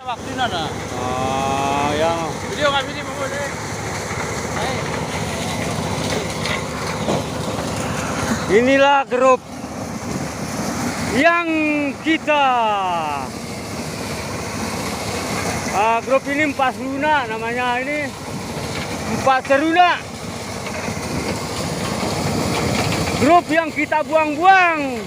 Waktu nana. Yang Video kami ini mau deh. inilah grup yang kita grup ini Empat Seruna namanya, ini Empat Seruna, grup yang kita buang-buang.